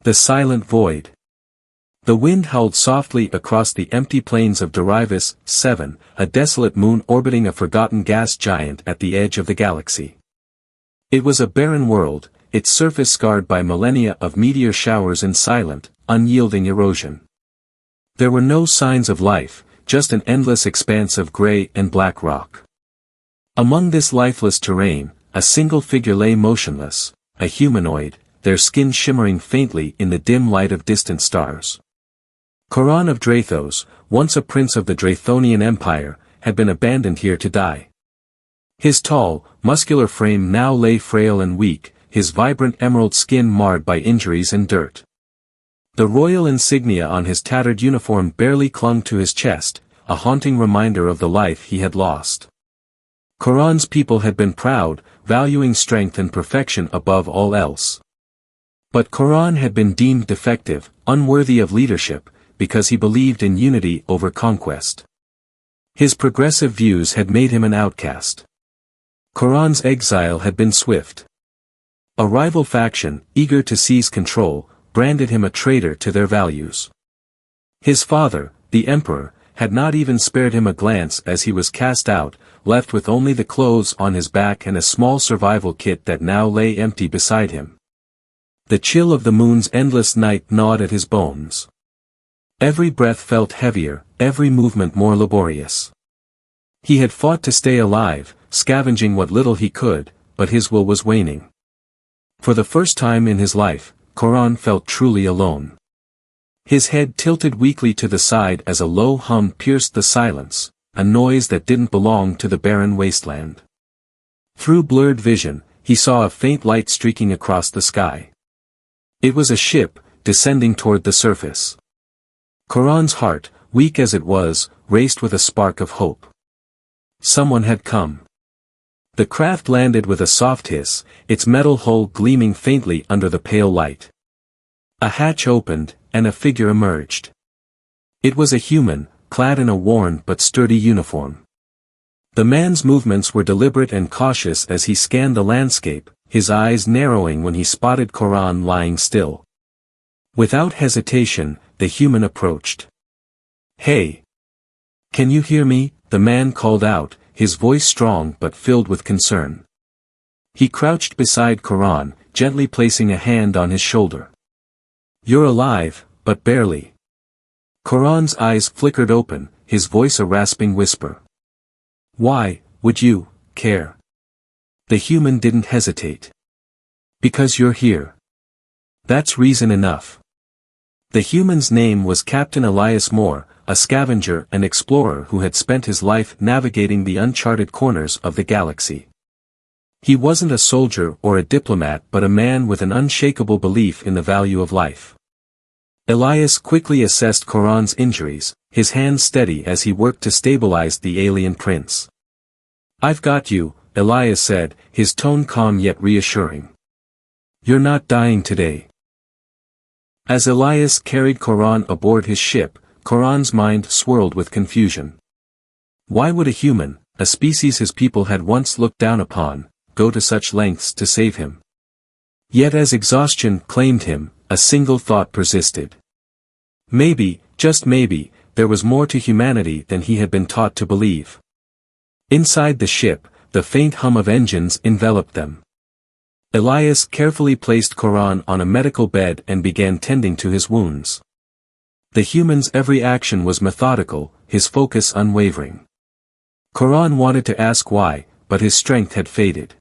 The silent void. The wind howled softly across the empty plains of Darius 7, a desolate moon orbiting a forgotten gas giant at the edge of the galaxy. It was a barren world, its surface scarred by millennia of meteor showers and silent, unyielding erosion. There were no signs of life, just an endless expanse of gray and black rock. Among this lifeless terrain, a single figure lay motionless, a humanoid, their skin shimmering faintly in the dim light of distant stars. Choron of Drathos, once a prince of the Drathonian Empire, had been abandoned here to die. His tall, muscular frame now lay frail and weak, his vibrant emerald skin marred by injuries and dirt. The royal insignia on his tattered uniform barely clung to his chest, a haunting reminder of the life he had lost. Choron's people had been proud, valuing strength and perfection above all else. But Choron had been deemed defective, unworthy of leadership, because he believed in unity over conquest. His progressive views had made him an outcast. Choron's exile had been swift. A rival faction, eager to seize control, branded him a traitor to their values. His father, the emperor, had not even spared him a glance as he was cast out, left with only the clothes on his back and a small survival kit that now lay empty beside him. The chill of the moon's endless night gnawed at his bones. Every breath felt heavier, every movement more laborious. He had fought to stay alive, scavenging what little he could, but his will was waning. For the first time in his life, Choron felt truly alone. His head tilted weakly to the side as a low hum pierced the silence, a noise that didn't belong to the barren wasteland. Through blurred vision, he saw a faint light streaking across the sky. It was a ship, descending toward the surface. Choron's heart, weak as it was, raced with a spark of hope. Someone had come. The craft landed with a soft hiss, its metal hull gleaming faintly under the pale light. A hatch opened, and a figure emerged. It was a human, clad in a worn but sturdy uniform. The man's movements were deliberate and cautious as he scanned the landscape, his eyes narrowing when he spotted Choron lying still. Without hesitation, the human approached. "Hey! Can you hear me?" the man called out, his voice strong but filled with concern. He crouched beside Choron, gently placing a hand on his shoulder. "You're alive, but barely." Choron's eyes flickered open, his voice a rasping whisper. "Why would you care?" The human didn't hesitate. "Because you're here. That's reason enough." The human's name was Captain Elias Moore, a scavenger and explorer who had spent his life navigating the uncharted corners of the galaxy. He wasn't a soldier or a diplomat but a man with an unshakable belief in the value of life. Elias quickly assessed Choron's injuries, his hands steady as he worked to stabilize the alien prince. "I've got you," Elias said, his tone calm yet reassuring. "You're not dying today." As Elias carried Choron aboard his ship, Choron's mind swirled with confusion. Why would a human, a species his people had once looked down upon, go to such lengths to save him? Yet as exhaustion claimed him, a single thought persisted. Maybe, just maybe, there was more to humanity than he had been taught to believe. Inside the ship, the faint hum of engines enveloped them. Elias carefully placed Choron on a medical bed and began tending to his wounds. The human's every action was methodical, his focus unwavering. Choron wanted to ask why, but his strength had faded.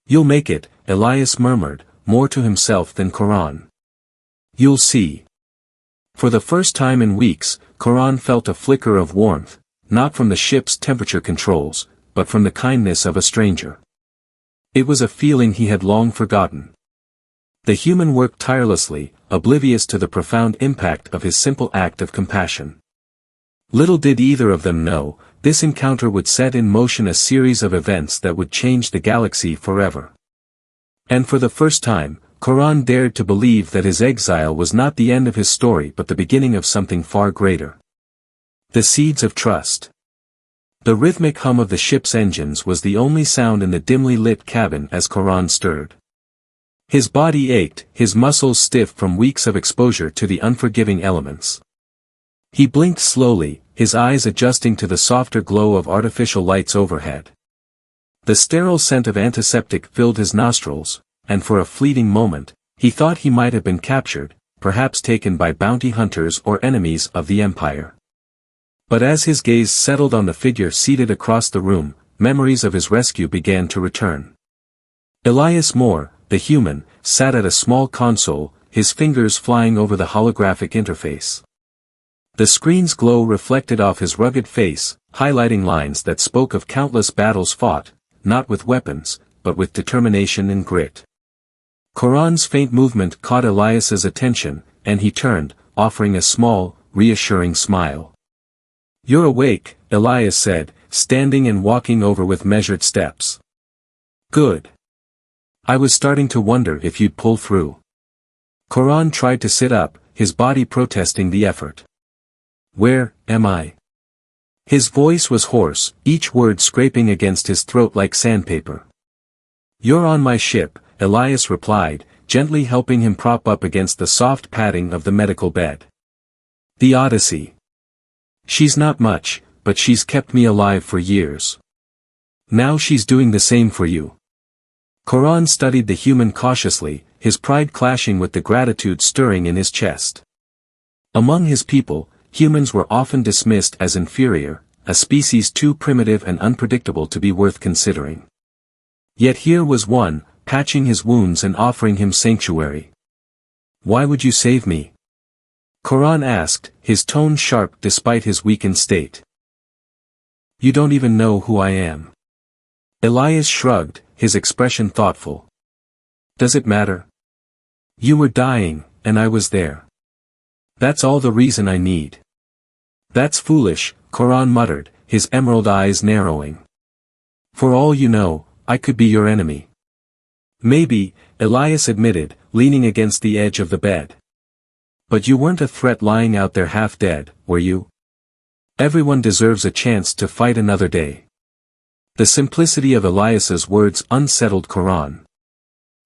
"You'll make it," Elias murmured, more to himself than Choron. "You'll see." For the first time in weeks, Choron felt a flicker of warmth, not from the ship's temperature controls, but from the kindness of a stranger. It was a feeling he had long forgotten. The human worked tirelessly, oblivious to the profound impact of his simple act of compassion. Little did either of them know, this encounter would set in motion a series of events that would change the galaxy forever. And for the first time, Choron dared to believe that his exile was not the end of his story but the beginning of something far greater. The seeds of trust. The rhythmic hum of the ship's engines was the only sound in the dimly lit cabin as Choron stirred. His body ached, his muscles stiff from weeks of exposure to the unforgiving elements. He blinked slowly, his eyes adjusting to the softer glow of artificial lights overhead. The sterile scent of antiseptic filled his nostrils, and for a fleeting moment, he thought he might have been captured, perhaps taken by bounty hunters or enemies of the Empire. But as his gaze settled on the figure seated across the room, memories of his rescue began to return. Elias Moore, the human, sat at a small console, his fingers flying over the holographic interface. The screen's glow reflected off his rugged face, highlighting lines that spoke of countless battles fought, not with weapons, but with determination and grit. Coran's faint movement caught Elias's attention, and he turned, offering a small, reassuring smile. "You're awake," Elias said, standing and walking over with measured steps. "Good. I was starting to wonder if you'd pull through." Coran tried to sit up, his body protesting the effort. "Where am I?" His voice was hoarse, each word scraping against his throat like sandpaper. "You're on my ship," Elias replied, gently helping him prop up against the soft padding of the medical bed. "The Odyssey. She's not much, but she's kept me alive for years. Now she's doing the same for you." Coran studied the human cautiously, his pride clashing with the gratitude stirring in his chest. Among his people, humans were often dismissed as inferior, a species too primitive and unpredictable to be worth considering. Yet here was one, patching his wounds and offering him sanctuary. "Why would you save me?" Coran asked, his tone sharp despite his weakened state. "You don't even know who I am." Elias shrugged, his expression thoughtful. "Does it matter? You were dying, and I was there. That's all the reason I need." "That's foolish," Coran muttered, his emerald eyes narrowing. "For all you know, I could be your enemy." "Maybe," Elias admitted, leaning against the edge of the bed. "But you weren't a threat lying out there half dead, were you? Everyone deserves a chance to fight another day." The simplicity of Elias's words unsettled Coran.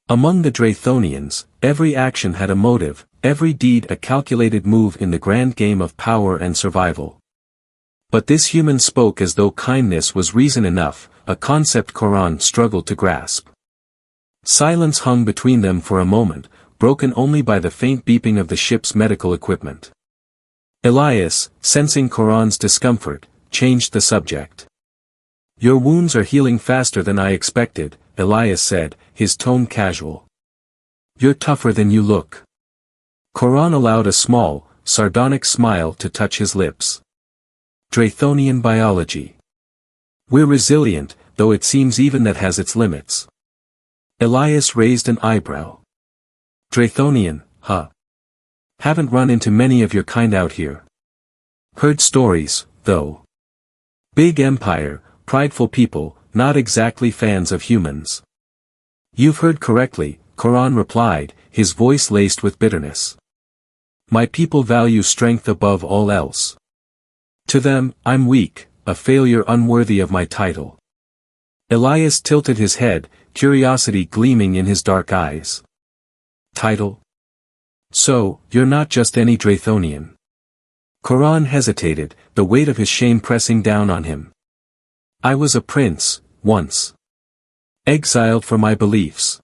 Among the Draythonians, every action had a motive, every deed a calculated move in the grand game of power and survival. But this human spoke as though kindness was reason enough, a concept Coran struggled to grasp. Silence hung between them for a moment, broken only by the faint beeping of the ship's medical equipment. Elias, sensing Coran's discomfort, changed the subject. "Your wounds are healing faster than I expected," Elias said, his tone casual. "You're tougher than you look." Coran allowed a small, sardonic smile to touch his lips. "Draythonian biology. We're resilient, though it seems even that has its limits." Elias raised an eyebrow. "Draythonian, huh? Haven't run into many of your kind out here. Heard stories, though. Big empire, prideful people, not exactly fans of humans." "You've heard correctly," Coran replied, his voice laced with bitterness. "My people value strength above all else. To them, I'm weak, a failure unworthy of my title." Elias tilted his head, curiosity gleaming in his dark eyes. "Title? So, you're not just any Draythonian." Coran hesitated, the weight of his shame pressing down on him. "I was a prince, once. Exiled for my beliefs.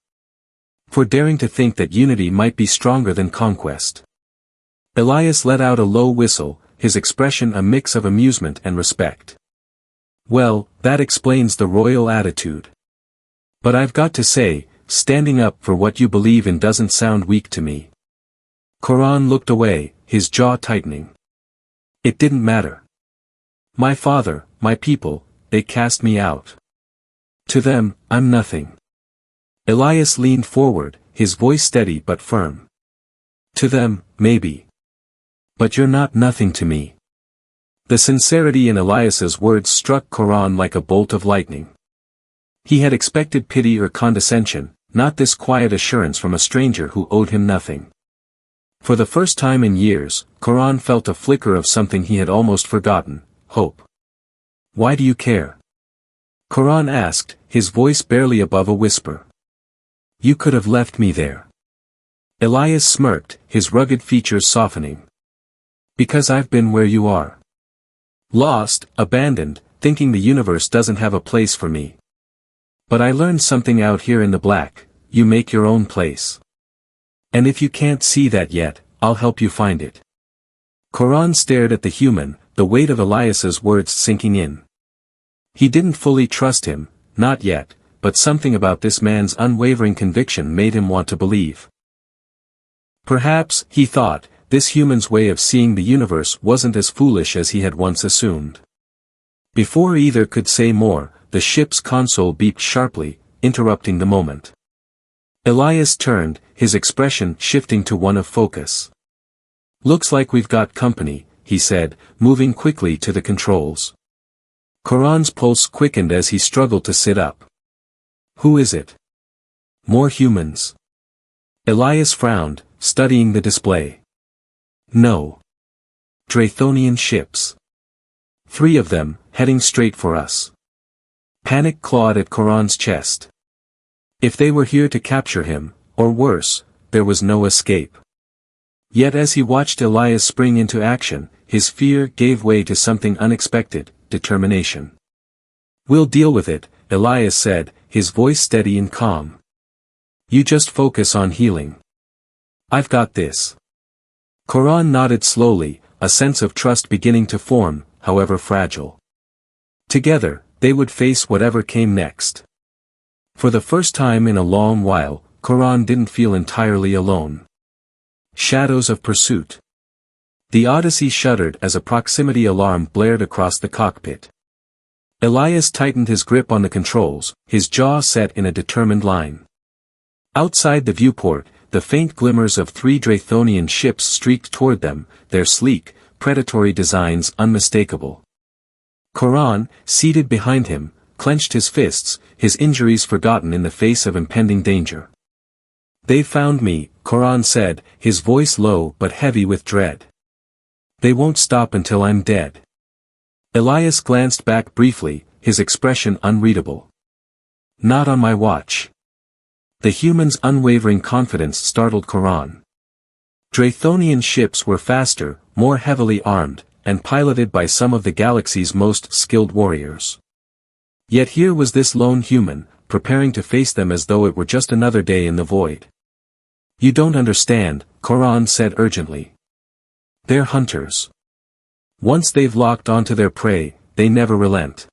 For daring to think that unity might be stronger than conquest." Elias let out a low whistle, his expression a mix of amusement and respect. "Well, that explains the royal attitude. But I've got to say, standing up for what you believe in doesn't sound weak to me." Coran looked away, his jaw tightening. "It didn't matter. My father, my people, they cast me out. To them, I'm nothing." Elias leaned forward, his voice steady but firm. "To them, maybe. But you're not nothing to me." The sincerity in Elias's words struck Coran like a bolt of lightning. He had expected pity or condescension, not this quiet assurance from a stranger who owed him nothing. For the first time in years, Coran felt a flicker of something he had almost forgotten, hope. "Why do you care?" Coran asked, his voice barely above a whisper. You could have left me there. Elias smirked, his rugged features softening. Because I've been where you are. Lost, abandoned, thinking the universe doesn't have a place for me. But I learned something out here in the black, you make your own place. And if you can't see that yet, I'll help you find it. Koran stared at the human, the weight of Elias's words sinking in. He didn't fully trust him, not yet, but something about this man's unwavering conviction made him want to believe. Perhaps, he thought, this human's way of seeing the universe wasn't as foolish as he had once assumed. Before either could say more, the ship's console beeped sharply, interrupting the moment. Elias turned, his expression shifting to one of focus. Looks like we've got company, he said, moving quickly to the controls. Koran's pulse quickened as he struggled to sit up. Who is it? More humans. Elias frowned, studying the display. No. Draythonian ships. 3 of them, heading straight for us. Panic clawed at Koran's chest. If they were here to capture him, or worse, there was no escape. Yet as he watched Elias spring into action, his fear gave way to something unexpected, determination. We'll deal with it, Elias said, his voice steady and calm. You just focus on healing. I've got this. Koran nodded slowly, a sense of trust beginning to form, however fragile. Together, they would face whatever came next. For the first time in a long while, Koran didn't feel entirely alone. Shadows of pursuit. The Odyssey shuddered as a proximity alarm blared across the cockpit. Elias tightened his grip on the controls, his jaw set in a determined line. Outside the viewport, the faint glimmers of 3 Draythonian ships streaked toward them, their sleek, predatory designs unmistakable. Koran, seated behind him, clenched his fists, his injuries forgotten in the face of impending danger. They found me, Koran said, his voice low but heavy with dread. They won't stop until I'm dead. Elias glanced back briefly, his expression unreadable. Not on my watch. The human's unwavering confidence startled Koran. Draythonian ships were faster, more heavily armed, and piloted by some of the galaxy's most skilled warriors. Yet here was this lone human, preparing to face them as though it were just another day in the void. You don't understand, Koran said urgently. They're hunters. Once they've locked onto their prey, they never relent.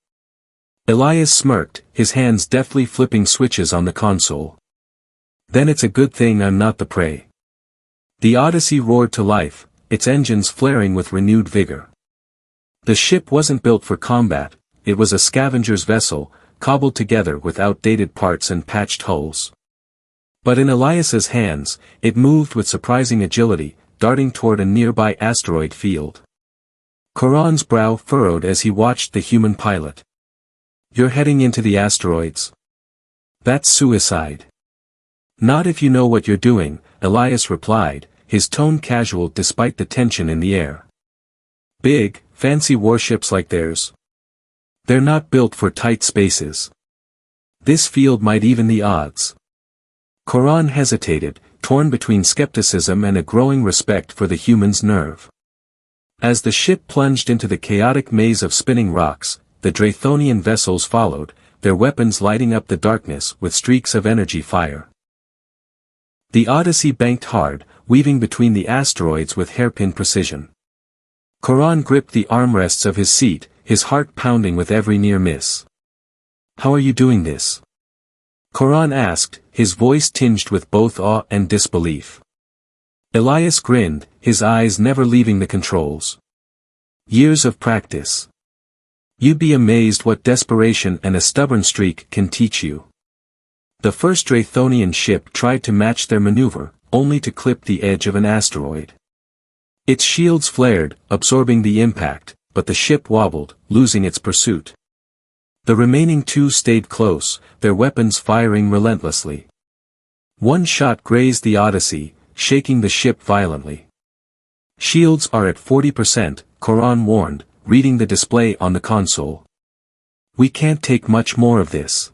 Elias smirked, his hands deftly flipping switches on the console. Then it's a good thing I'm not the prey. The Odyssey roared to life, its engines flaring with renewed vigor. The ship wasn't built for combat, it was a scavenger's vessel, cobbled together with outdated parts and patched hulls. But in Elias's hands, it moved with surprising agility, darting toward a nearby asteroid field. Koran's brow furrowed as he watched the human pilot. You're heading into the asteroids. That's suicide. Not if you know what you're doing, Elias replied, his tone casual despite the tension in the air. Big, fancy warships like theirs. They're not built for tight spaces. This field might even the odds. Koran hesitated, torn between skepticism and a growing respect for the human's nerve. As the ship plunged into the chaotic maze of spinning rocks, the Draythonian vessels followed, their weapons lighting up the darkness with streaks of energy fire. The Odyssey banked hard, weaving between the asteroids with hairpin precision. Koran gripped the armrests of his seat, his heart pounding with every near miss. How are you doing this? Koran asked, his voice tinged with both awe and disbelief. Elias grinned, his eyes never leaving the controls. Years of practice. You'd be amazed what desperation and a stubborn streak can teach you. The first Draythonian ship tried to match their maneuver, only to clip the edge of an asteroid. Its shields flared, absorbing the impact, but the ship wobbled, losing its pursuit. The remaining 2 stayed close, their weapons firing relentlessly. One shot grazed the Odyssey, shaking the ship violently. Shields are at 40%, Koran warned, reading the display on the console. We can't take much more of this.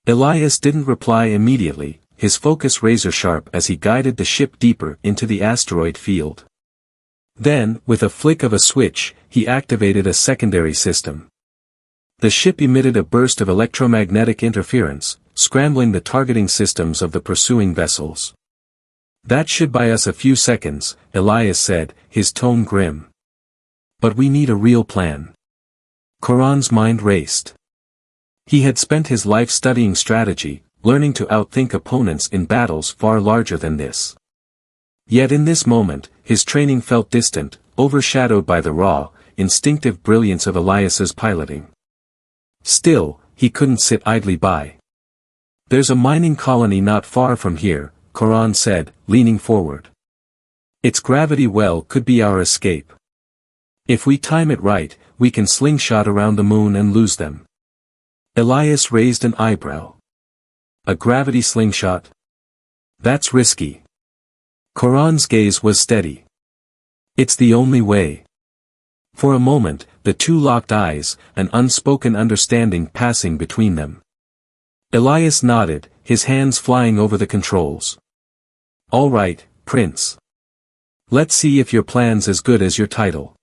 Elias didn't reply immediately, his focus razor-sharp as he guided the ship deeper into the asteroid field. Then, with a flick of a switch, he activated a secondary system. The ship emitted a burst of electromagnetic interference, scrambling the targeting systems of the pursuing vessels. "That should buy us a few seconds," Elias said, his tone grim. "But we need a real plan." Coran's mind raced. He had spent his life studying strategy, learning to outthink opponents in battles far larger than this. Yet in this moment, his training felt distant, overshadowed by the raw, instinctive brilliance of Elias's piloting. Still, he couldn't sit idly by. "There's a mining colony not far from here," Coran said, leaning forward. "Its gravity well could be our escape. If we time it right, we can slingshot around the moon and lose them." Elias raised an eyebrow. "A gravity slingshot? That's risky." Coran's gaze was steady. "It's the only way." For a moment, the two locked eyes, an unspoken understanding passing between them. Elias nodded, his hands flying over the controls. "All right, Prince. Let's see if your plan's as good as your title."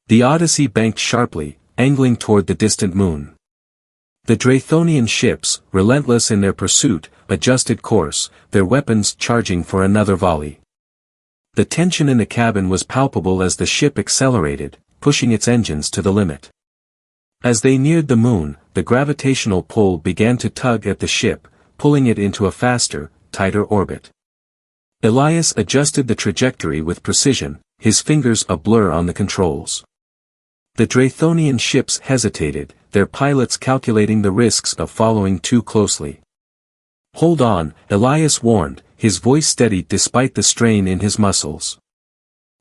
The Odyssey banked sharply, angling toward the distant moon. The Draythonian ships, relentless in their pursuit, adjusted course, their weapons charging for another volley. The tension in the cabin was palpable as the ship accelerated, pushing its engines to the limit. As they neared the moon, the gravitational pull began to tug at the ship, pulling it into a faster, tighter orbit. Elias adjusted the trajectory with precision, his fingers a blur on the controls. The Draythonian ships hesitated, their pilots calculating the risks of following too closely. "Hold on," Elias warned, his voice steadied despite the strain in his muscles.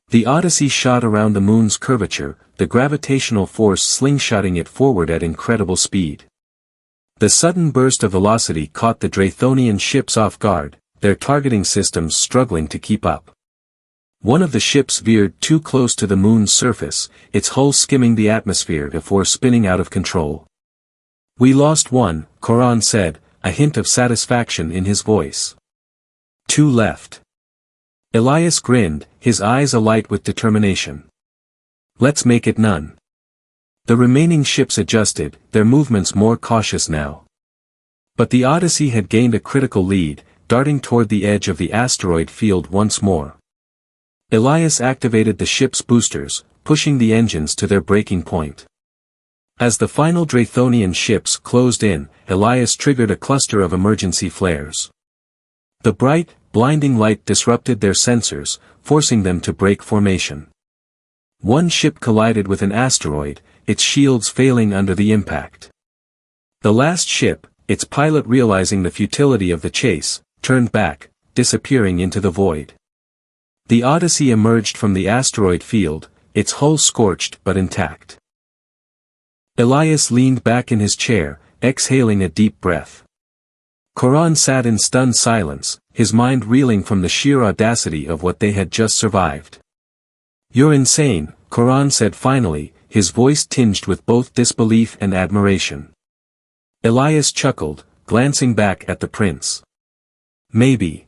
The Odyssey shot around the moon's curvature, the gravitational force slingshotting it forward at incredible speed. The sudden burst of velocity caught the Draythonian ships off guard, their targeting systems struggling to keep up. One of the ships veered too close to the moon's surface, its hull skimming the atmosphere before spinning out of control. "We lost one," Coran said, a hint of satisfaction in his voice. "Two left." Elias grinned, his eyes alight with determination. "Let's make it none." The remaining ships adjusted, their movements more cautious now. But the Odyssey had gained a critical lead, darting toward the edge of the asteroid field once more. Elias activated the ship's boosters, pushing the engines to their breaking point. As the final Draythonian ships closed in, Elias triggered a cluster of emergency flares. The bright, blinding light disrupted their sensors, forcing them to break formation. One ship collided with an asteroid, its shields failing under the impact. The last ship, its pilot realizing the futility of the chase, turned back, disappearing into the void. The Odyssey emerged from the asteroid field, its hull scorched but intact. Elias leaned back in his chair, exhaling a deep breath. Coran sat in stunned silence, his mind reeling from the sheer audacity of what they had just survived. "You're insane," Coran said finally, his voice tinged with both disbelief and admiration. Elias chuckled, glancing back at the prince. "Maybe.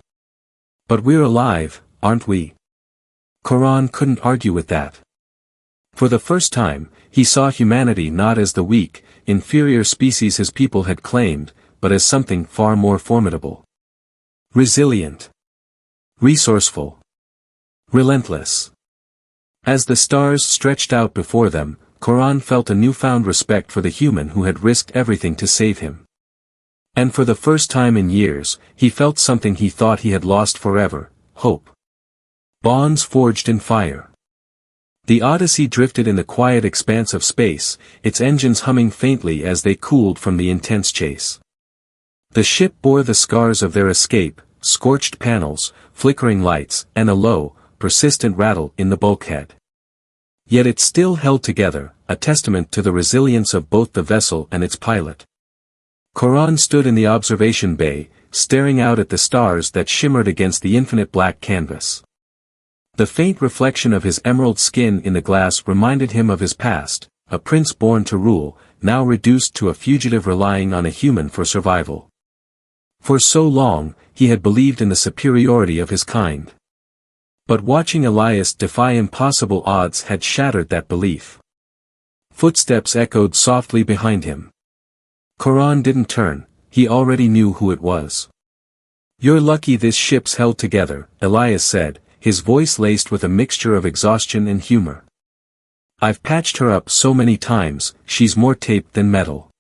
But we're alive, aren't we?" Coran couldn't argue with that. For the first time, he saw humanity not as the weak, inferior species his people had claimed, but as something far more formidable. Resilient. Resourceful. Relentless. As the stars stretched out before them, Coran felt a newfound respect for the human who had risked everything to save him. And for the first time in years, he felt something he thought he had lost forever, hope. Bonds forged in fire. The Odyssey drifted in the quiet expanse of space, its engines humming faintly as they cooled from the intense chase. The ship bore the scars of their escape, scorched panels, flickering lights, and a low, persistent rattle in the bulkhead. Yet it still held together, a testament to the resilience of both the vessel and its pilot. Coran stood in the observation bay, staring out at the stars that shimmered against the infinite black canvas. The faint reflection of his emerald skin in the glass reminded him of his past, a prince born to rule, now reduced to a fugitive relying on a human for survival. For so long, he had believed in the superiority of his kind. But watching Elias defy impossible odds had shattered that belief. Footsteps echoed softly behind him. Coran didn't turn, he already knew who it was. "You're lucky this ship's held together," Elias said, his voice laced with a mixture of exhaustion and humor. "I've patched her up so many times, she's more tape than metal."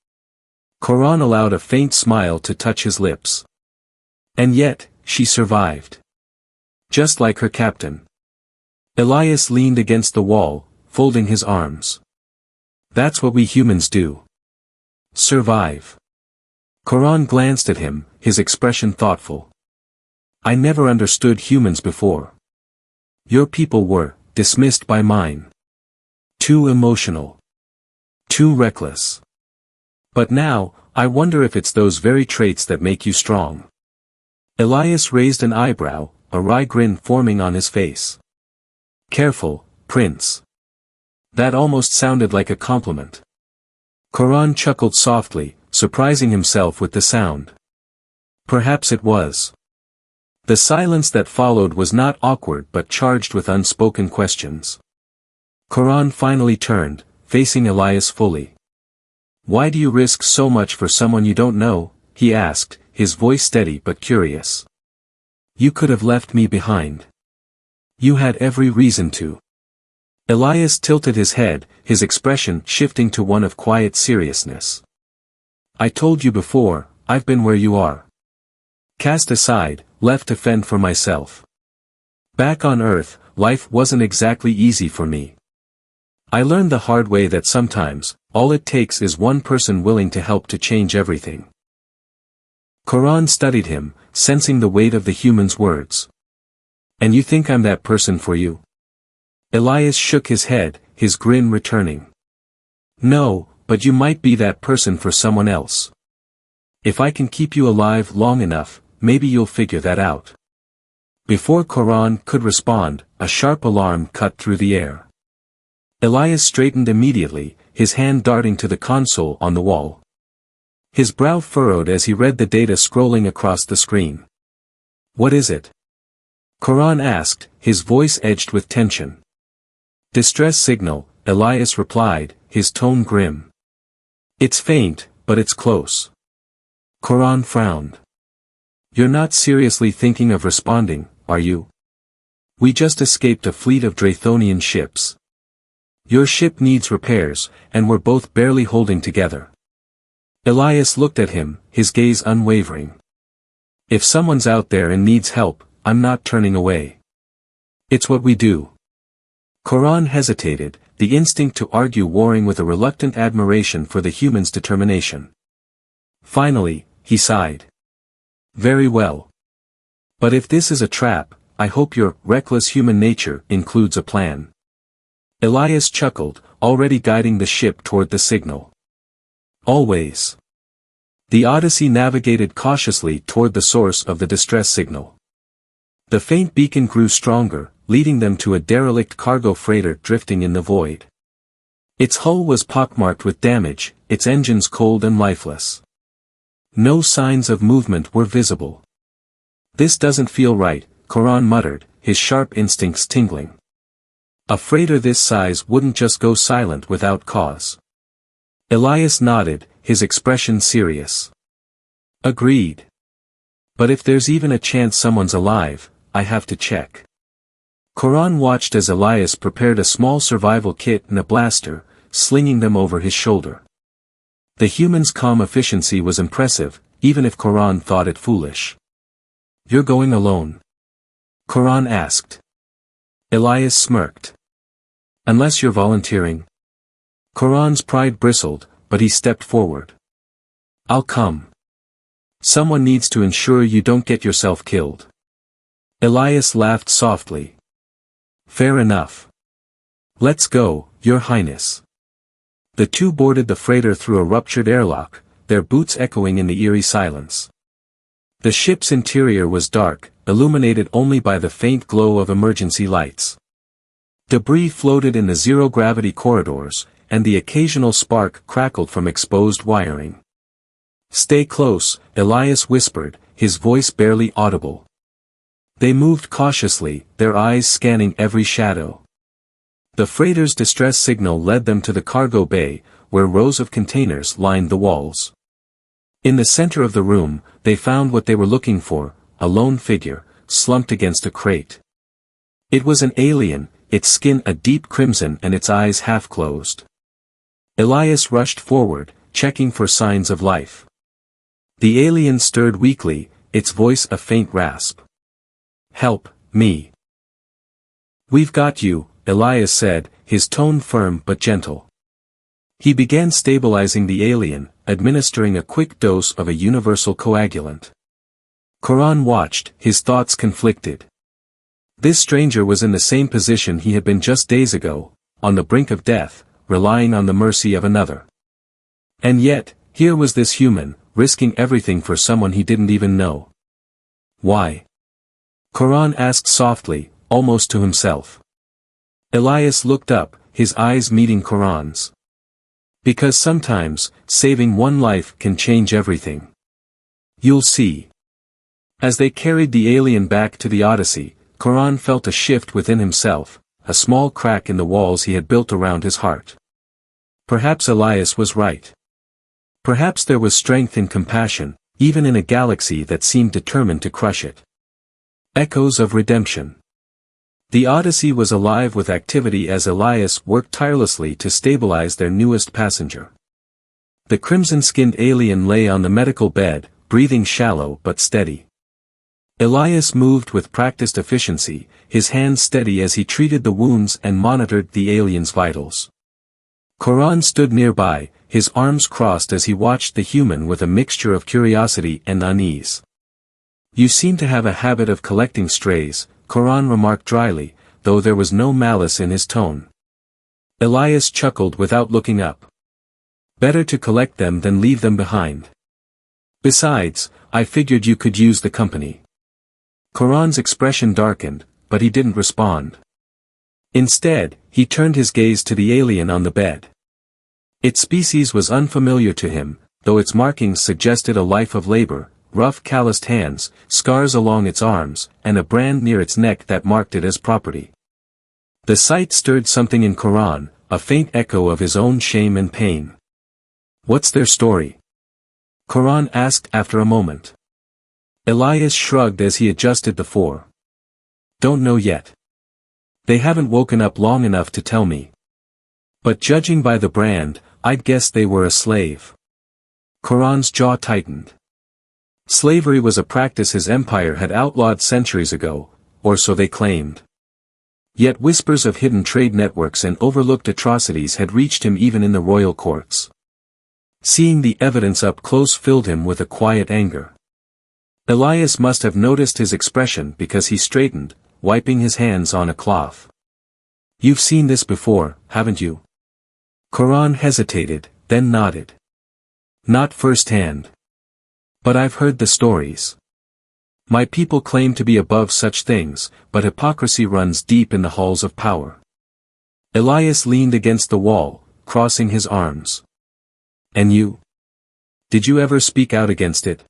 Coran allowed a faint smile to touch his lips. "And yet, she survived. Just like her captain." Elias leaned against the wall, folding his arms. "That's what we humans do. Survive." Coran glanced at him, his expression thoughtful. "I never understood humans before. Your people were dismissed by mine. Too emotional. Too reckless. But now, I wonder if it's those very traits that make you strong." Elias raised an eyebrow, a wry grin forming on his face. "Careful, Prince. That almost sounded like a compliment." Coran chuckled softly, surprising himself with the sound. Perhaps it was. The silence that followed was not awkward but charged with unspoken questions. Coran finally turned, facing Elias fully. "Why do you risk so much for someone you don't know?" he asked, his voice steady but curious. "You could have left me behind. You had every reason to." Elias tilted his head, his expression shifting to one of quiet seriousness. "I told you before, I've been where you are. Cast aside, left to fend for myself. Back on Earth, life wasn't exactly easy for me. I learned the hard way that sometimes, all it takes is one person willing to help to change everything." Coran studied him, sensing the weight of the human's words. "And you think I'm that person for you?" Elias shook his head, his grin returning. "No, but you might be that person for someone else. If I can keep you alive long enough, maybe you'll figure that out." Before Coran could respond, a sharp alarm cut through the air. Elias straightened immediately, his hand darting to the console on the wall. His brow furrowed as he read the data scrolling across the screen. "What is it?" Coran asked, his voice edged with tension. "Distress signal," Elias replied, his tone grim. "It's faint, but it's close." Coran frowned. "You're not seriously thinking of responding, are you? We just escaped a fleet of Drathonian ships. Your ship needs repairs, and we're both barely holding together." Elias looked at him, his gaze unwavering. "If someone's out there and needs help, I'm not turning away. It's what we do." Coran hesitated, the instinct to argue warring with a reluctant admiration for the human's determination. Finally, he sighed. "Very well. But if this is a trap, I hope your reckless human nature includes a plan." Elias chuckled, already guiding the ship toward the signal. "Always." The Odyssey navigated cautiously toward the source of the distress signal. The faint beacon grew stronger, leading them to a derelict cargo freighter drifting in the void. Its hull was pockmarked with damage, its engines cold and lifeless. No signs of movement were visible. "This doesn't feel right," Coran muttered, his sharp instincts tingling. A freighter this size wouldn't just go silent without cause. Elias nodded, his expression serious. "Agreed. But if there's even a chance someone's alive, I have to check." Coran watched as Elias prepared a small survival kit and a blaster, slinging them over his shoulder. The human's calm efficiency was impressive, even if Coran thought it foolish. "You're going alone?" Coran asked. Elias smirked. "Unless you're volunteering." Coran's pride bristled, but he stepped forward. "I'll come. Someone needs to ensure you don't get yourself killed." Elias laughed softly. "Fair enough. Let's go, Your Highness." The two boarded the freighter through a ruptured airlock, their boots echoing in the eerie silence. The ship's interior was dark, illuminated only by the faint glow of emergency lights. Debris floated in the zero-gravity corridors, and the occasional spark crackled from exposed wiring. "Stay close," Elias whispered, his voice barely audible. They moved cautiously, their eyes scanning every shadow. The freighter's distress signal led them to the cargo bay, where rows of containers lined the walls. In the center of the room, they found what they were looking for, a lone figure, slumped against a crate. It was an alien, its skin a deep crimson and its eyes half closed. Elias rushed forward, checking for signs of life. The alien stirred weakly, its voice a faint rasp. "Help, me." "We've got you," Elias said, his tone firm but gentle. He began stabilizing the alien, administering a quick dose of a universal coagulant. Quran watched, his thoughts conflicted. This stranger was in the same position he had been just days ago, on the brink of death, relying on the mercy of another. And yet, here was this human, risking everything for someone he didn't even know. Why? Quran asked softly, almost to himself. Elias looked up, his eyes meeting Quran's. Because sometimes, saving one life can change everything. You'll see. As they carried the alien back to the Odyssey, Quran felt a shift within himself, a small crack in the walls he had built around his heart. Perhaps Elias was right. Perhaps there was strength in compassion, even in a galaxy that seemed determined to crush it. Echoes of redemption. The Odyssey was alive with activity as Elias worked tirelessly to stabilize their newest passenger. The crimson-skinned alien lay on the medical bed, breathing shallow but steady. Elias moved with practiced efficiency, his hands steady as he treated the wounds and monitored the alien's vitals. Quran stood nearby, his arms crossed as he watched the human with a mixture of curiosity and unease. "You seem to have a habit of collecting strays," Quran remarked dryly, though there was no malice in his tone. Elias chuckled without looking up. "Better to collect them than leave them behind. Besides, I figured you could use the company." Quran's expression darkened, but he didn't respond. Instead, he turned his gaze to the alien on the bed. Its species was unfamiliar to him, though its markings suggested a life of labor, rough calloused hands, scars along its arms, and a brand near its neck that marked it as property. The sight stirred something in Quran, a faint echo of his own shame and pain. "What's their story?" Quran asked after a moment. Elias shrugged as he adjusted the four. "Don't know yet. They haven't woken up long enough to tell me. But judging by the brand, I'd guess they were a slave." Quran's jaw tightened. Slavery was a practice his empire had outlawed centuries ago, or so they claimed. Yet whispers of hidden trade networks and overlooked atrocities had reached him even in the royal courts. Seeing the evidence up close filled him with a quiet anger. Elias must have noticed his expression because he straightened, wiping his hands on a cloth. "You've seen this before, haven't you?" Quran hesitated, then nodded. "Not firsthand. But I've heard the stories. My people claim to be above such things, but hypocrisy runs deep in the halls of power." Elias leaned against the wall, crossing his arms. "And you? Did you ever speak out against it?"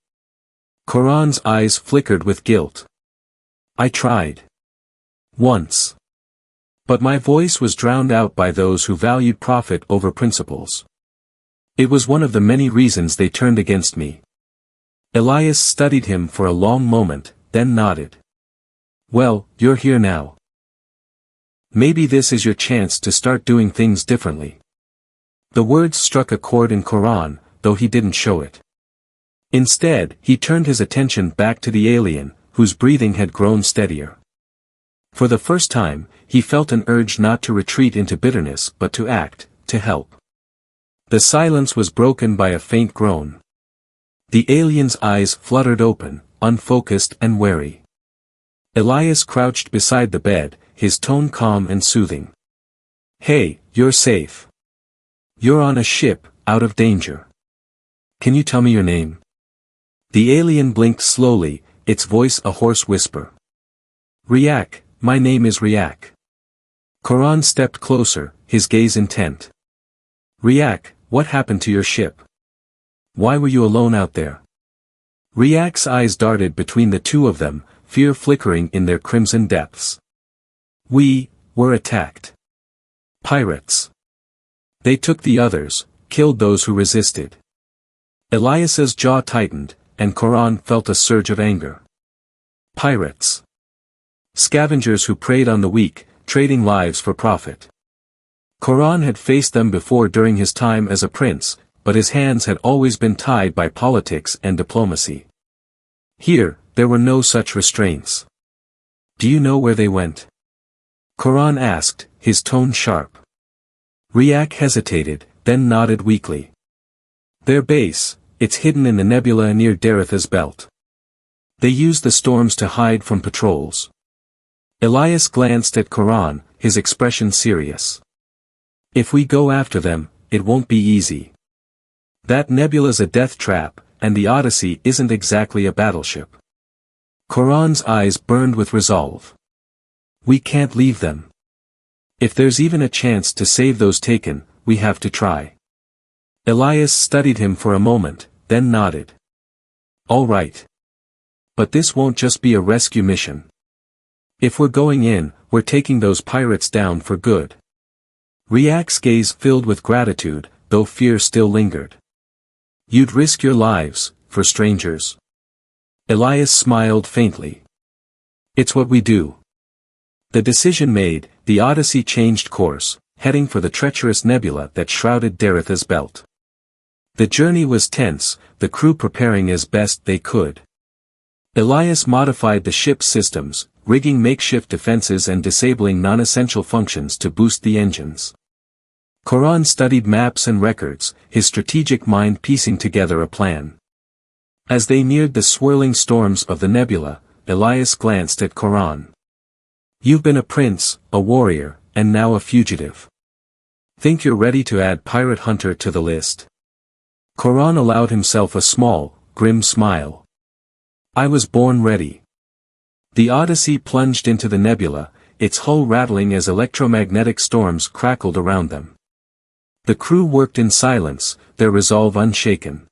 Quran's eyes flickered with guilt. "I tried. Once. But my voice was drowned out by those who valued profit over principles. It was one of the many reasons they turned against me." Elias studied him for a long moment, then nodded. "Well, you're here now. Maybe this is your chance to start doing things differently." The words struck a chord in Quran, though he didn't show it. Instead, he turned his attention back to the alien, whose breathing had grown steadier. For the first time, he felt an urge not to retreat into bitterness but to act, to help. The silence was broken by a faint groan. The alien's eyes fluttered open, unfocused and wary. Elias crouched beside the bed, his tone calm and soothing. "Hey, you're safe. You're on a ship, out of danger. Can you tell me your name?" The alien blinked slowly, its voice a hoarse whisper. "Riak, my name is Riak." Quran stepped closer, his gaze intent. "Riak, what happened to your ship? Why were you alone out there?" Riak's eyes darted between the two of them, fear flickering in their crimson depths. We were attacked. Pirates. They took the others, killed those who resisted. Elias's jaw tightened, and Koran felt a surge of anger. Pirates. Scavengers who preyed on the weak, trading lives for profit. Koran had faced them before during his time as a prince, but his hands had always been tied by politics and diplomacy. Here, there were no such restraints. Do you know where they went? Koran asked, his tone sharp. Riak hesitated, then nodded weakly. Their base, it's hidden in the nebula near Daretha's belt. They use the storms to hide from patrols. Elias glanced at Koran, his expression serious. If we go after them, it won't be easy. That nebula's a death trap, and the Odyssey isn't exactly a battleship. Koran's eyes burned with resolve. We can't leave them. If there's even a chance to save those taken, we have to try. Elias studied him for a moment, then nodded. All right. But this won't just be a rescue mission. If we're going in, we're taking those pirates down for good. Riak's gaze filled with gratitude, though fear still lingered. You'd risk your lives, for strangers. Elias smiled faintly. It's what we do. The decision made, the Odyssey changed course, heading for the treacherous nebula that shrouded Daretha's belt. The journey was tense, the crew preparing as best they could. Elias modified the ship's systems, rigging makeshift defenses and disabling non-essential functions to boost the engines. Koran studied maps and records, his strategic mind piecing together a plan. As they neared the swirling storms of the nebula, Elias glanced at Koran. You've been a prince, a warrior, and now a fugitive. Think you're ready to add pirate hunter to the list? Koran allowed himself a small, grim smile. I was born ready. The Odyssey plunged into the nebula, its hull rattling as electromagnetic storms crackled around them. The crew worked in silence, their resolve unshaken.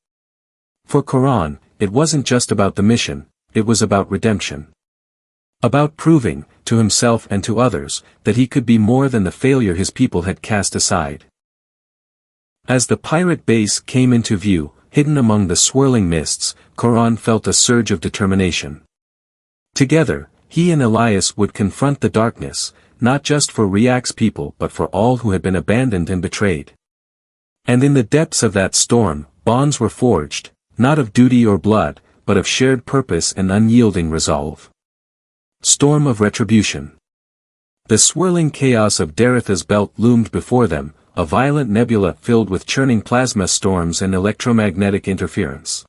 For Koran, it wasn't just about the mission, it was about redemption. About proving, to himself and to others, that he could be more than the failure his people had cast aside. As the pirate base came into view, hidden among the swirling mists, Koran felt a surge of determination. Together, he and Elias would confront the darkness, not just for Riak's people but for all who had been abandoned and betrayed. And in the depths of that storm, bonds were forged, not of duty or blood, but of shared purpose and unyielding resolve. Storm of retribution. The swirling chaos of Daretha's belt loomed before them, a violent nebula filled with churning plasma storms and electromagnetic interference.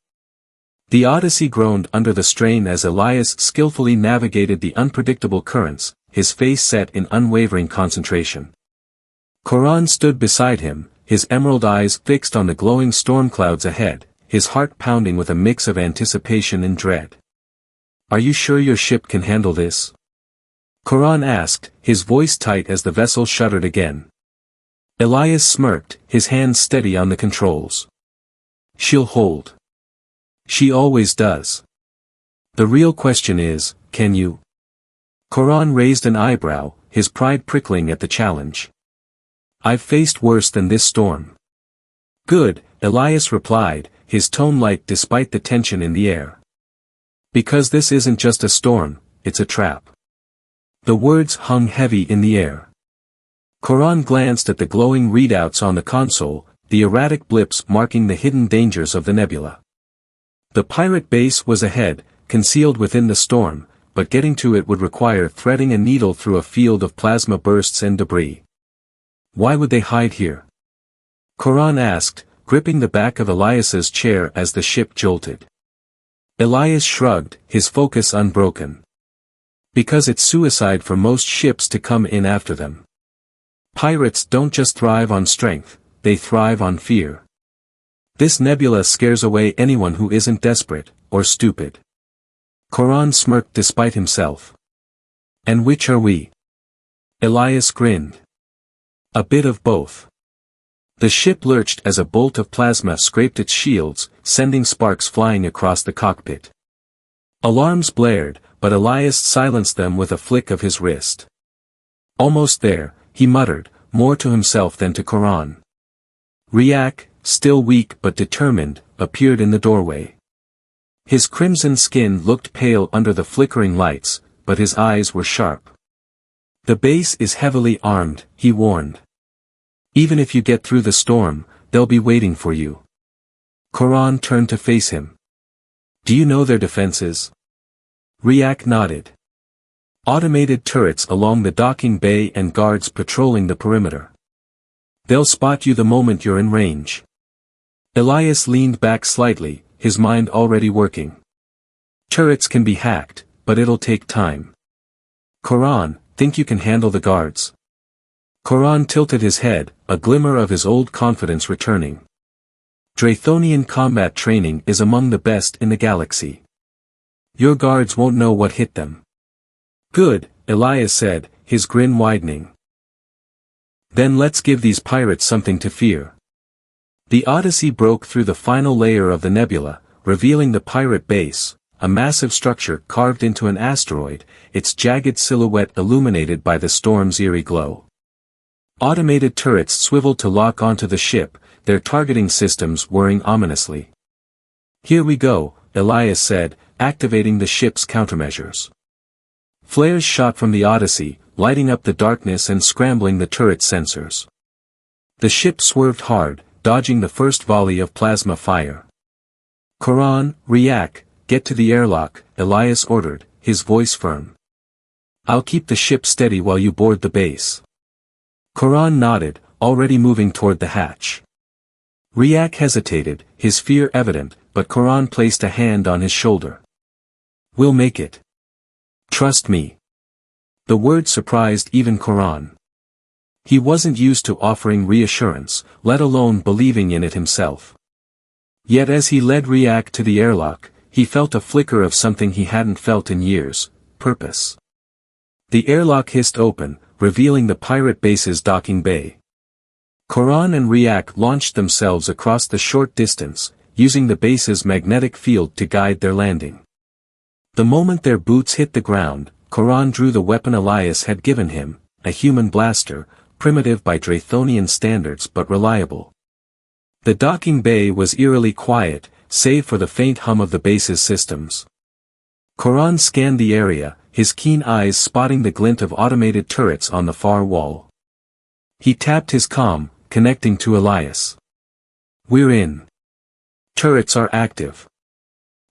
The Odyssey groaned under the strain as Elias skillfully navigated the unpredictable currents, his face set in unwavering concentration. Koran stood beside him, his emerald eyes fixed on the glowing storm clouds ahead, his heart pounding with a mix of anticipation and dread. Are you sure your ship can handle this? Koran asked, his voice tight as the vessel shuddered again. Elias smirked, his hands steady on the controls. She'll hold. She always does. The real question is, can you? Koran raised an eyebrow, his pride prickling at the challenge. I've faced worse than this storm. Good, Elias replied, his tone light despite the tension in the air. Because this isn't just a storm, it's a trap. The words hung heavy in the air. Koran glanced at the glowing readouts on the console, the erratic blips marking the hidden dangers of the nebula. The pirate base was ahead, concealed within the storm, but getting to it would require threading a needle through a field of plasma bursts and debris. Why would they hide here? Koran asked, gripping the back of Elias's chair as the ship jolted. Elias shrugged, his focus unbroken. Because it's suicide for most ships to come in after them. Pirates don't just thrive on strength, they thrive on fear. This nebula scares away anyone who isn't desperate, or stupid. Koran smirked despite himself. And which are we? Elias grinned. A bit of both. The ship lurched as a bolt of plasma scraped its shields, sending sparks flying across the cockpit. Alarms blared, but Elias silenced them with a flick of his wrist. Almost there, he muttered, more to himself than to Quran. Riak, still weak but determined, appeared in the doorway. His crimson skin looked pale under the flickering lights, but his eyes were sharp. The base is heavily armed, he warned. Even if you get through the storm, they'll be waiting for you. Quran turned to face him. Do you know their defenses? Riak nodded. Automated turrets along the docking bay and guards patrolling the perimeter. They'll spot you the moment you're in range. Elias leaned back slightly, his mind already working. Turrets can be hacked, but it'll take time. Quran, think you can handle the guards? Quran tilted his head, a glimmer of his old confidence returning. Draythonian combat training is among the best in the galaxy. Your guards won't know what hit them. Good, Elias said, his grin widening. Then let's give these pirates something to fear. The Odyssey broke through the final layer of the nebula, revealing the pirate base, a massive structure carved into an asteroid, its jagged silhouette illuminated by the storm's eerie glow. Automated turrets swiveled to lock onto the ship, their targeting systems whirring ominously. Here we go, Elias said, activating the ship's countermeasures. Flares shot from the Odyssey, lighting up the darkness and scrambling the turret sensors. The ship swerved hard, dodging the first volley of plasma fire. Quran, Riak, get to the airlock, Elias ordered, his voice firm. I'll keep the ship steady while you board the base. Quran nodded, already moving toward the hatch. Riak hesitated, his fear evident, but Quran placed a hand on his shoulder. We'll make it. Trust me. The word surprised even Quran. He wasn't used to offering reassurance, let alone believing in it himself. Yet as he led Riak to the airlock, he felt a flicker of something he hadn't felt in years, purpose. The airlock hissed open, revealing the pirate base's docking bay. Quran and Riak launched themselves across the short distance, using the base's magnetic field to guide their landing. The moment their boots hit the ground, Quran drew the weapon Elias had given him, a human blaster, primitive by Draythonian standards but reliable. The docking bay was eerily quiet, save for the faint hum of the base's systems. Quran scanned the area, his keen eyes spotting the glint of automated turrets on the far wall. He tapped his comm, connecting to Elias. We're in. Turrets are active.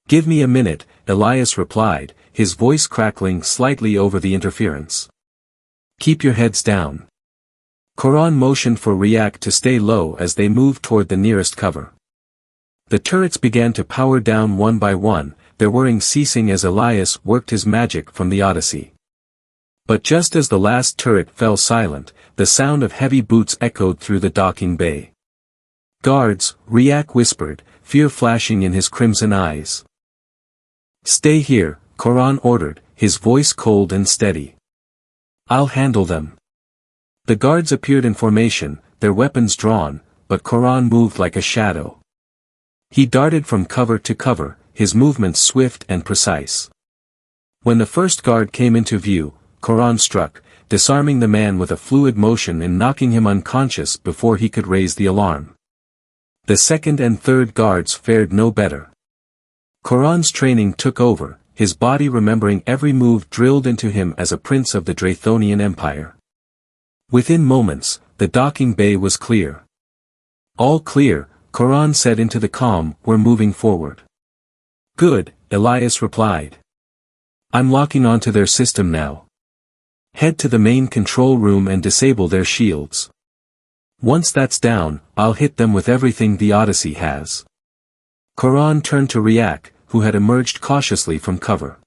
Give me a minute, Elias replied, his voice crackling slightly over the interference. Keep your heads down. Quran motioned for Riak to stay low as they moved toward the nearest cover. The turrets began to power down one by one, their whirring ceasing as Elias worked his magic from the Odyssey. But just as the last turret fell silent, the sound of heavy boots echoed through the docking bay. Guards, Riak whispered, fear flashing in his crimson eyes. Stay here, Quran ordered, his voice cold and steady. I'll handle them. The guards appeared in formation, their weapons drawn, but Quran moved like a shadow. He darted from cover to cover, his movements swift and precise. When the first guard came into view, Quran struck, disarming the man with a fluid motion and knocking him unconscious before he could raise the alarm. The second and third guards fared no better. Quran's training took over, his body remembering every move drilled into him as a prince of the Draythonian Empire. Within moments, the docking bay was clear. All clear, Quran said into the comm, we're moving forward. Good, Elias replied. I'm locking onto their system now. Head to the main control room and disable their shields. Once that's down, I'll hit them with everything the Odyssey has. Quran turned to Riak, who had emerged cautiously from cover.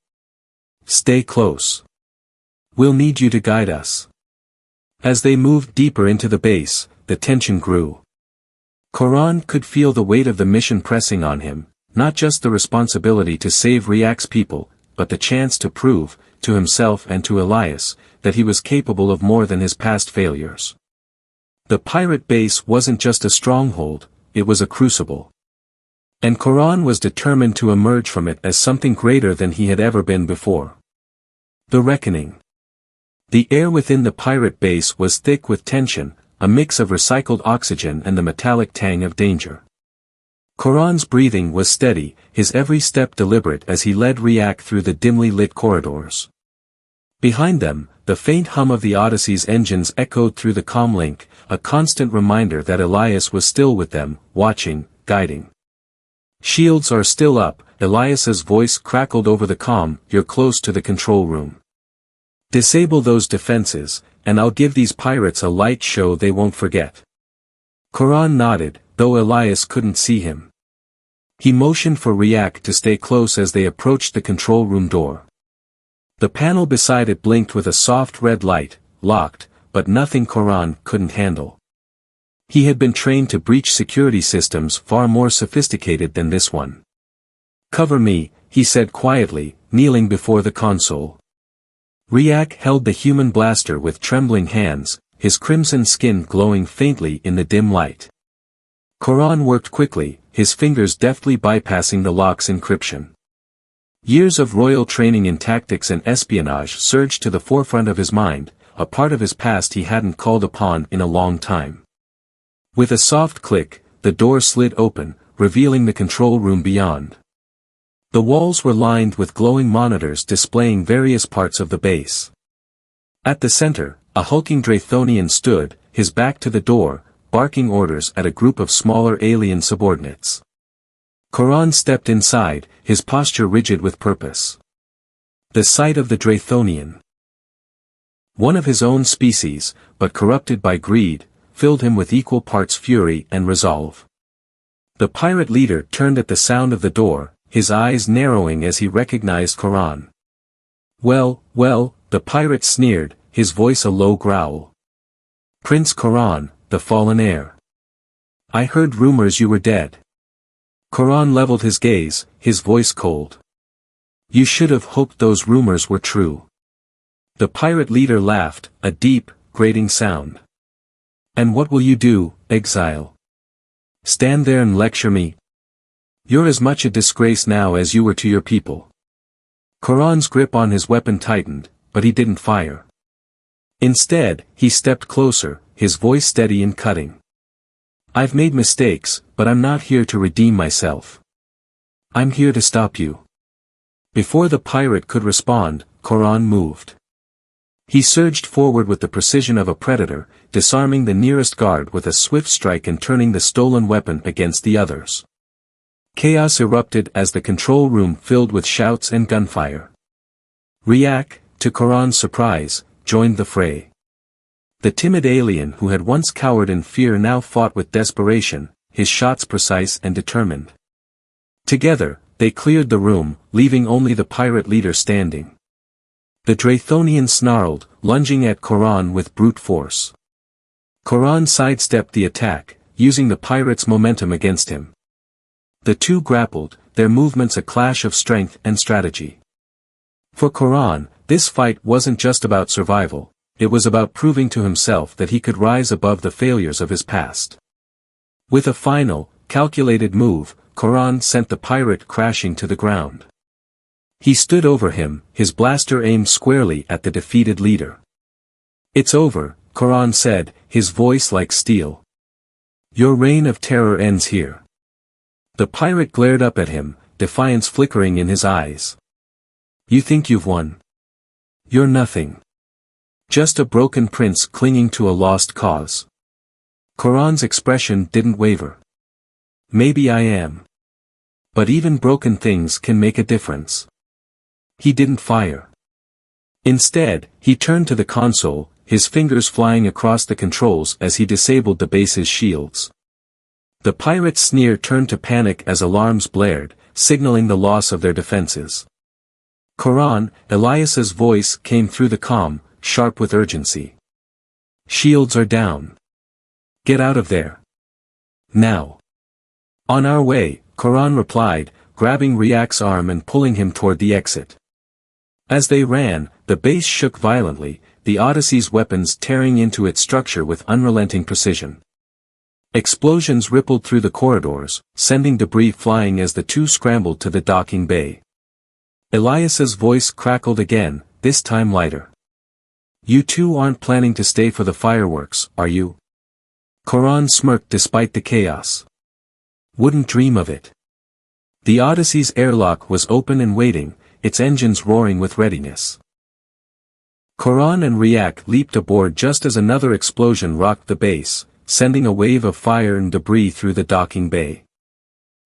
Stay close. We'll need you to guide us. As they moved deeper into the base, the tension grew. Quran could feel the weight of the mission pressing on him, not just the responsibility to save Riak's people, but the chance to prove, to himself and to Elias, that he was capable of more than his past failures. The pirate base wasn't just a stronghold, it was a crucible. And Koran was determined to emerge from it as something greater than he had ever been before. The Reckoning. The air within the pirate base was thick with tension, a mix of recycled oxygen and the metallic tang of danger. Koran's breathing was steady, his every step deliberate as he led Riak through the dimly lit corridors. Behind them, the faint hum of the Odyssey's engines echoed through the comlink, a constant reminder that Elias was still with them, watching, guiding. "Shields are still up," Elias's voice crackled over the comm, "You're close to the control room. Disable those defenses, and I'll give these pirates a light show they won't forget." Koran nodded, though Elias couldn't see him. He motioned for Riak to stay close as they approached the control room door. The panel beside it blinked with a soft red light, locked, but nothing Koran couldn't handle. He had been trained to breach security systems far more sophisticated than this one. "Cover me," he said quietly, kneeling before the console. Riak held the human blaster with trembling hands, his crimson skin glowing faintly in the dim light. Koran worked quickly, his fingers deftly bypassing the lock's encryption. Years of royal training in tactics and espionage surged to the forefront of his mind, a part of his past he hadn't called upon in a long time. With a soft click, the door slid open, revealing the control room beyond. The walls were lined with glowing monitors displaying various parts of the base. At the center, a hulking Draythonian stood, his back to the door, barking orders at a group of smaller alien subordinates. Koran stepped inside, his posture rigid with purpose. The sight of the Draythonian, one of his own species, but corrupted by greed, filled him with equal parts fury and resolve. The pirate leader turned at the sound of the door, his eyes narrowing as he recognized Koran. Well, the pirate sneered, his voice a low growl. "Prince Koran, the fallen heir. I heard rumors you were dead." Koran leveled his gaze, his voice cold. "You should have hoped those rumors were true." The pirate leader laughed, a deep, grating sound. "And what will you do, Exile? Stand there and lecture me? You're as much a disgrace now as you were to your people." Koran's grip on his weapon tightened, but he didn't fire. Instead, he stepped closer, his voice steady and cutting. "I've made mistakes, but I'm not here to redeem myself. I'm here to stop you." Before the pirate could respond, Koran moved. He surged forward with the precision of a predator, disarming the nearest guard with a swift strike and turning the stolen weapon against the others. Chaos erupted as the control room filled with shouts and gunfire. Riak, to Koran's surprise, joined the fray. The timid alien who had once cowered in fear now fought with desperation, his shots precise and determined. Together, they cleared the room, leaving only the pirate leader standing. The Draythonian snarled, lunging at Koran with brute force. Koran sidestepped the attack, using the pirate's momentum against him. The two grappled, their movements a clash of strength and strategy. For Koran, this fight wasn't just about survival, it was about proving to himself that he could rise above the failures of his past. With a final, calculated move, Koran sent the pirate crashing to the ground. He stood over him, his blaster aimed squarely at the defeated leader. "It's over," Koran said, his voice like steel. "Your reign of terror ends here." The pirate glared up at him, defiance flickering in his eyes. "You think you've won? You're nothing. Just a broken prince clinging to a lost cause." Koran's expression didn't waver. "Maybe I am. But even broken things can make a difference." He didn't fire. Instead, he turned to the console, his fingers flying across the controls as he disabled the base's shields. The pirate's sneer turned to panic as alarms blared, signaling the loss of their defenses. "Koran," Elias's voice came through the comm, sharp with urgency. "Shields are down. Get out of there. Now." "On our way," Koran replied, grabbing Riak's arm and pulling him toward the exit. As they ran, the base shook violently, the Odyssey's weapons tearing into its structure with unrelenting precision. Explosions rippled through the corridors, sending debris flying as the two scrambled to the docking bay. Elias's voice crackled again, this time lighter. "You two aren't planning to stay for the fireworks, are you?" Coran smirked despite the chaos. "Wouldn't dream of it." The Odyssey's airlock was open and waiting, its engines roaring with readiness. Coran and Riak leaped aboard just as another explosion rocked the base, sending a wave of fire and debris through the docking bay.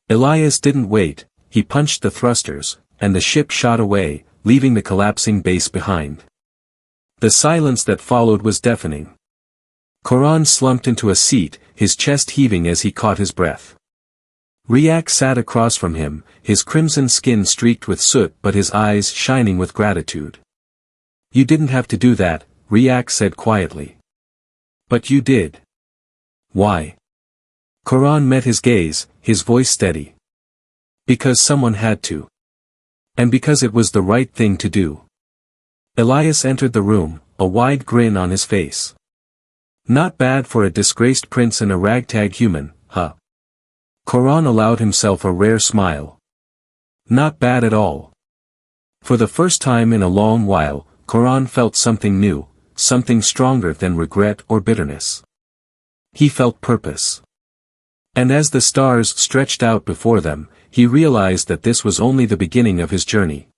Elias didn't wait, he punched the thrusters, and the ship shot away, leaving the collapsing base behind. The silence that followed was deafening. Coran slumped into a seat, his chest heaving as he caught his breath. Riak sat across from him, his crimson skin streaked with soot but his eyes shining with gratitude. "You didn't have to do that," Riak said quietly. "But you did." "Why?" Coran met his gaze, his voice steady. "Because someone had to. And because it was the right thing to do." Elias entered the room, a wide grin on his face. "Not bad for a disgraced prince and a ragtag human, huh?" Coran allowed himself a rare smile. "Not bad at all." For the first time in a long while, Coran felt something new, something stronger than regret or bitterness. He felt purpose. And as the stars stretched out before them, he realized that this was only the beginning of his journey.